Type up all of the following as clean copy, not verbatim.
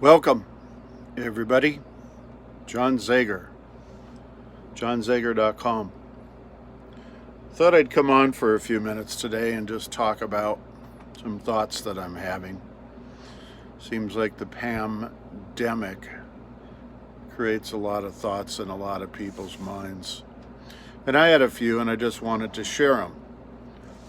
Welcome, everybody. John Zager, johnzager.com. Thought I'd come on for a few minutes today and just talk about some thoughts that I'm having. Seems like the pandemic creates a lot of thoughts in a lot of people's minds. And I had a few, and I just wanted to share them.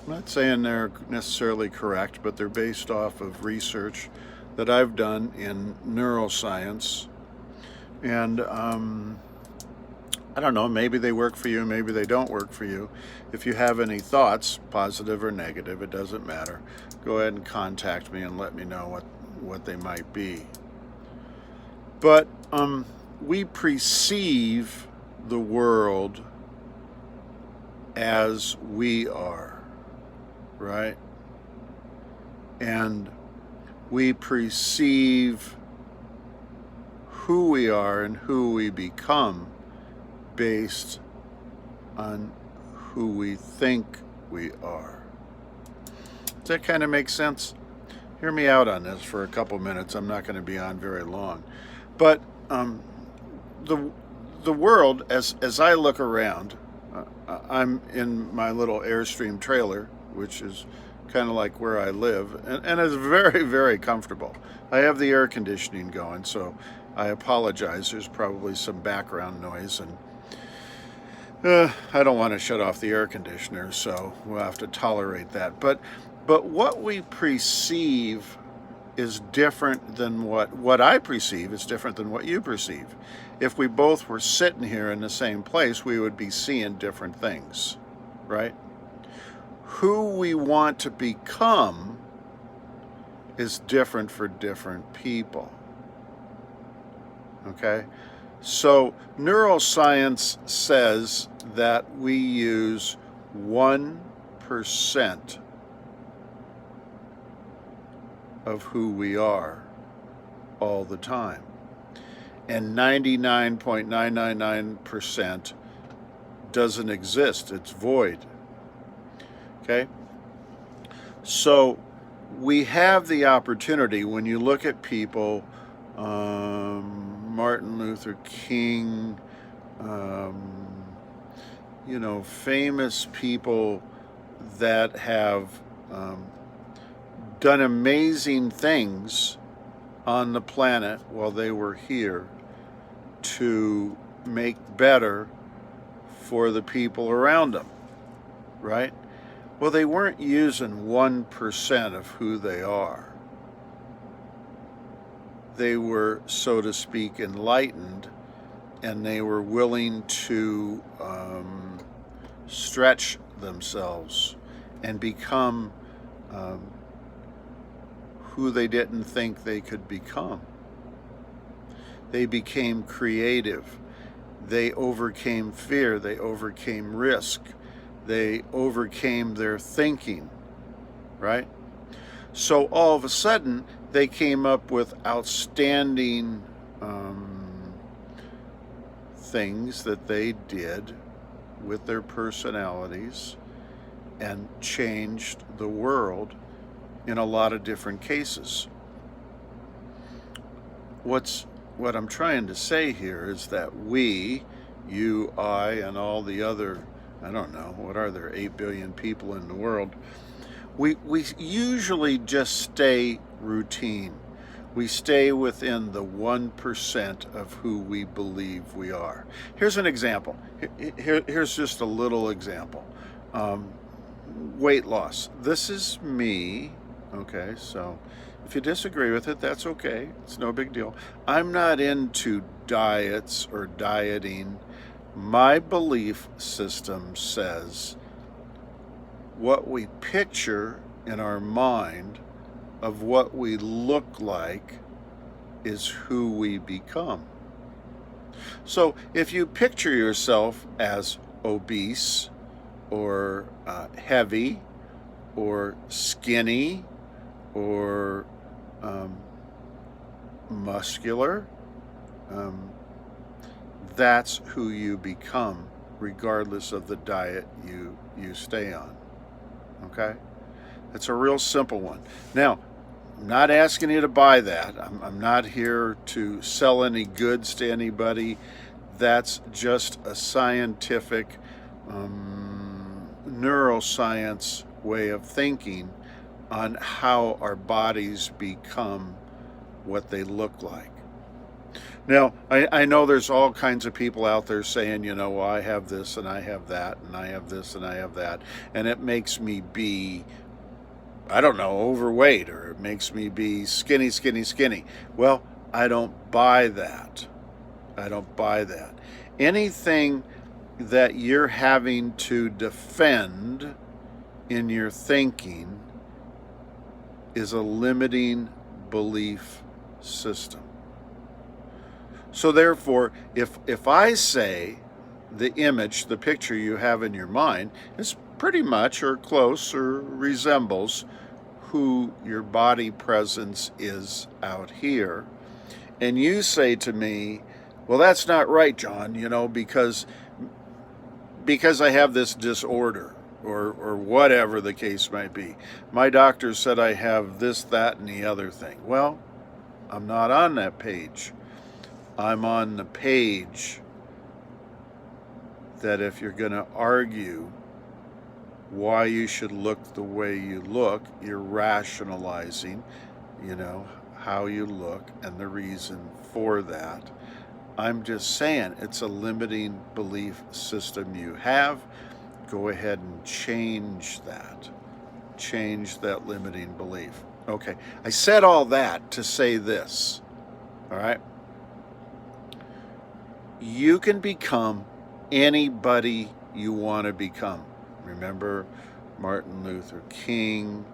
I'm not saying they're necessarily correct, but they're based off of research that I've done in neuroscience. And I don't know, maybe they work for you, maybe they don't work for you. If you have any thoughts, positive or negative, it doesn't matter. Go ahead and contact me and let me know what they might be. But we perceive the world as we are, right? And we perceive who we are and who we become based on who we think we are. Does that kind of make sense? Hear me out on this for a couple minutes. I'm not going to be on very long. But the world, as I look around, I'm in my little Airstream trailer, which is kind of like where I live, and it's very, very comfortable. I have the air conditioning going, so I apologize. There's probably some background noise, and I don't want to shut off the air conditioner, so we'll have to tolerate that. But what we perceive is different than what I perceive is different than what you perceive. If we both were sitting here in the same place, we would be seeing different things, right? Who we want to become is different for different people. Okay? So neuroscience says that we use 1% of who we are all the time. And 99.999% doesn't exist. It's void. Okay? So we have the opportunity when you look at people, Martin Luther King, famous people that have done amazing things on the planet while they were here to make better for the people around them, right? Well, they weren't using 1% of who they are. They were, so to speak, enlightened, and they were willing to stretch themselves and become who they didn't think they could become. They became creative. They overcame fear. They overcame risk. They overcame their thinking, right? So all of a sudden, they came up with outstanding things that they did with their personalities and changed the world in a lot of different cases. What I'm trying to say here is that we, you, I, and all the other, I don't know, what are there, 8 billion people in the world, we usually just stay routine. We stay within the 1% of who we believe we are. Here's an example. Here's just a little example. Weight loss. This is me. Okay, so if you disagree with it, that's okay. It's no big deal. I'm not into diets or dieting. My belief system says what we picture in our mind of what we look like is who we become. So if you picture yourself as obese or heavy or skinny or muscular, that's who you become regardless of the diet you stay on. Okay? It's a real simple one. Now, I'm not asking you to buy that. I'm not here to sell any goods to anybody. That's just a scientific, neuroscience way of thinking on how our bodies become what they look like. Now, I know there's all kinds of people out there saying, well, I have this and I have that and I have this and I have that, and it makes me be, I don't know, overweight, or it makes me be skinny, skinny, skinny. Well, I don't buy that. I don't buy that. Anything that you're having to defend in your thinking is a limiting belief system. So therefore, if I say the image, the picture you have in your mind is pretty much or close or resembles who your body presence is out here, and you say to me, well, that's not right, John, because I have this disorder, or whatever the case might be. My doctor said I have this, that, and the other thing. Well, I'm not on that page. I'm on the page that if you're going to argue why you should look the way you look, you're rationalizing, how you look and the reason for that. I'm just saying it's a limiting belief system you have. Go ahead and change that. Change that limiting belief. Okay, I said all that to say this, all right? You can become anybody you want to become. Remember Martin Luther King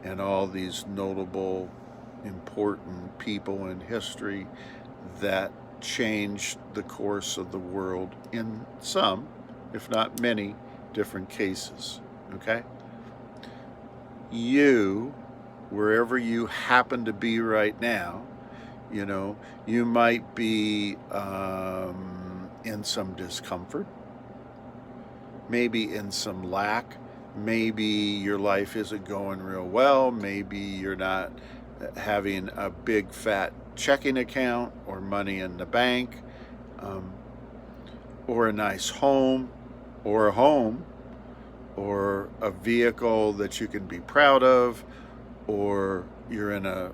and all these notable, important people in history that changed the course of the world in some, if not many, different cases. Okay? You, wherever you happen to be right now, you might be in some discomfort, maybe in some lack, maybe your life isn't going real well, maybe you're not having a big fat checking account or money in the bank, or a nice home, or a vehicle that you can be proud of, or you're in a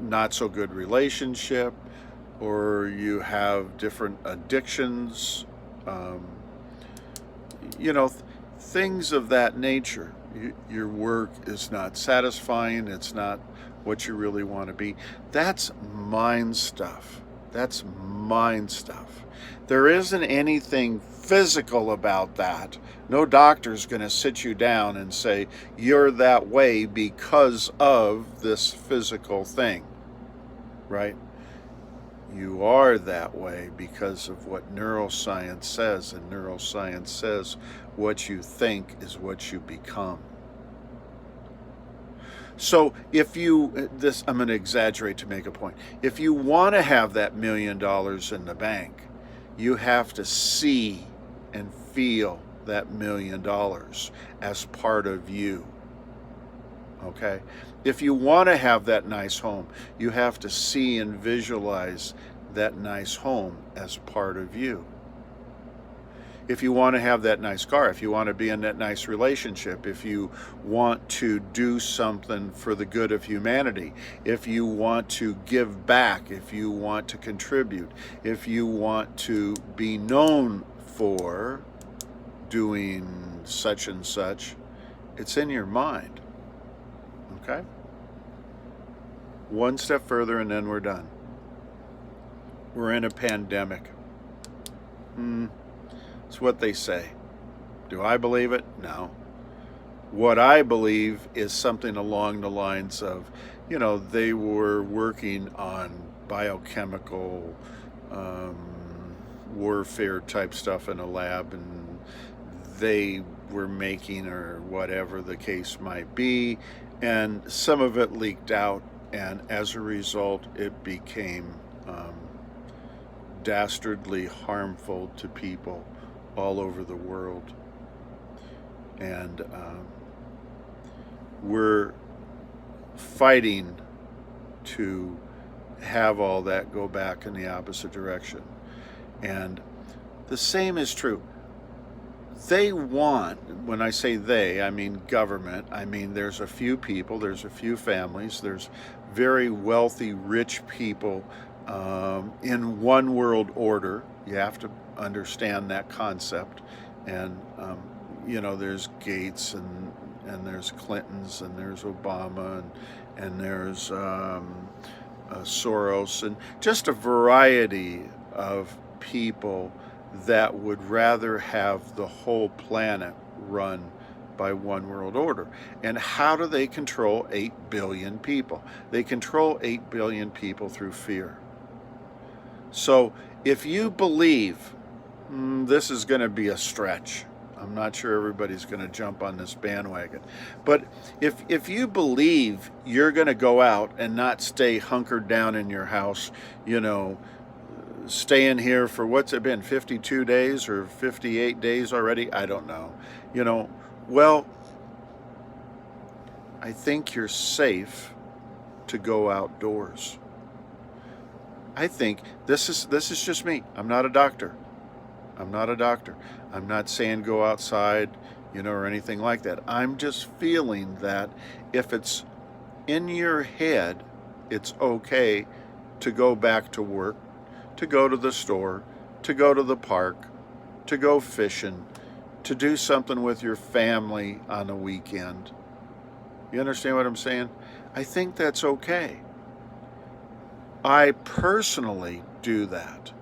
not so good relationship, or you have different addictions, things of that nature. Your work is not satisfying, it's not what you really want to be. That's mind stuff. That's mind stuff. There isn't anything physical about that. No doctor's going to sit you down and say, you're that way because of this physical thing, right? You are that way because of what neuroscience says, and neuroscience says what you think is what you become. So if I'm going to exaggerate to make a point. If you want to have that $1 million in the bank, you have to see and feel that $1 million as part of you. Okay? If you want to have that nice home, you have to see and visualize that nice home as part of you. If you want to have that nice car, if you want to be in that nice relationship, if you want to do something for the good of humanity, if you want to give back, if you want to contribute, if you want to be known for doing such and such, it's in your mind. Okay? One step further and then we're done. We're in a pandemic. It's what they say. Do I believe it? No. What I believe is something along the lines of, they were working on biochemical warfare type stuff in a lab, and they were making, or whatever the case might be, and some of it leaked out, and as a result it became dastardly harmful to people all over the world. And we're fighting to have all that go back in the opposite direction. And the same is true. They want, when I say they, I mean government. I mean, there's a few people, there's a few families, there's very wealthy, rich people in one world order. You have to understand that concept. And, there's Gates and there's Clintons and there's Obama and there's Soros and just a variety of people that would rather have the whole planet run by one world order. And how do they control 8 billion people? They control 8 billion people through fear. So if you believe this is going to be a stretch, I'm not sure everybody's going to jump on this bandwagon, but if you believe you're going to go out and not stay hunkered down in your house, staying here for what's it been, 52 days or 58 days already? I don't know. Well, I think you're safe to go outdoors. I think this is just me. I'm not a doctor. I'm not saying go outside, or anything like that. I'm just feeling that if it's in your head, it's okay to go back to work, to go to the store, to go to the park, to go fishing, to do something with your family on a weekend. You understand what I'm saying? I think that's okay. I personally do that.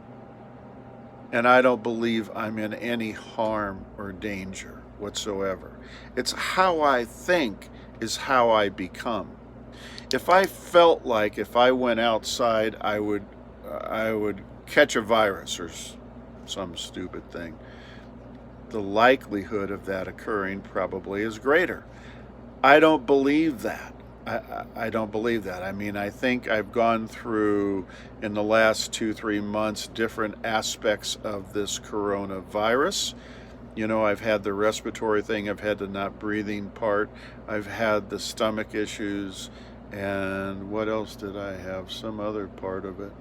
And I don't believe I'm in any harm or danger whatsoever. It's how I think is how I become. If I felt like if I went outside, I would catch a virus or some stupid thing, the likelihood of that occurring probably is greater. I don't believe that. I don't believe that. I mean, I think I've gone through in the last 2-3 months different aspects of this coronavirus. I've had the respiratory thing, I've had the not breathing part, I've had the stomach issues, and what else did I have? Some other part of it.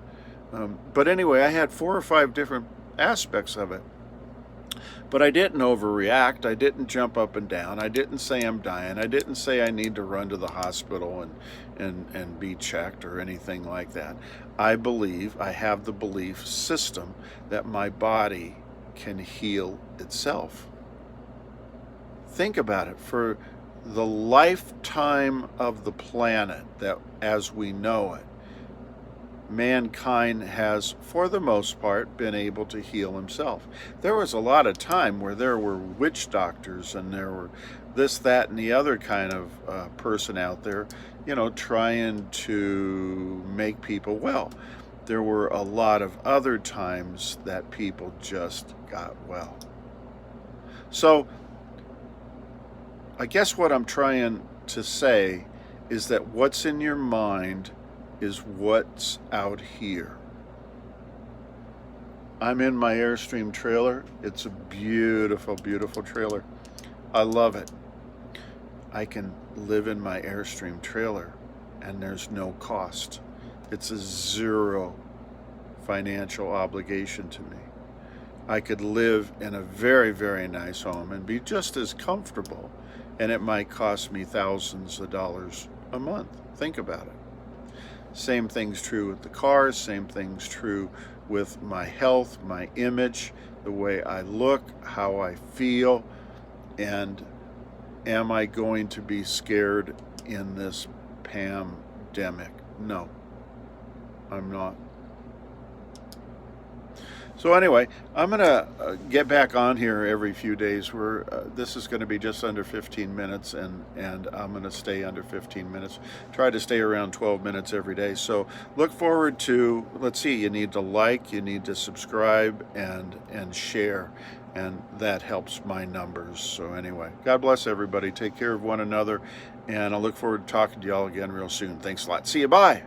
But anyway, I had 4 or 5 different aspects of it. But I didn't overreact. I didn't jump up and down. I didn't say I'm dying. I didn't say I need to run to the hospital and be checked or anything like that. I have the belief system that my body can heal itself. Think about it. For the lifetime of the planet that as we know it, mankind has, for the most part, been able to heal himself. There was a lot of time where there were witch doctors and there were this, that, and the other kind of person out there, trying to make people well. There were a lot of other times that people just got well. So I guess what I'm trying to say is that what's in your mind is what's out here. I'm in my Airstream trailer. It's a beautiful, beautiful trailer. I love it. I can live in my Airstream trailer and there's no cost. It's a zero financial obligation to me. I could live in a very, very nice home and be just as comfortable, and it might cost me thousands of dollars a month. Think about it. Same thing's true with the cars, same thing's true with my health, my image, the way I look, how I feel, and am I going to be scared in this pandemic? No, I'm not. So anyway, I'm going to get back on here every few days. This is going to be just under 15 minutes, and I'm going to stay under 15 minutes. Try to stay around 12 minutes every day. So look forward to, let's see, you need to like, you need to subscribe, and share, and that helps my numbers. So anyway, God bless everybody. Take care of one another, and I look forward to talking to y'all again real soon. Thanks a lot. See you. Bye.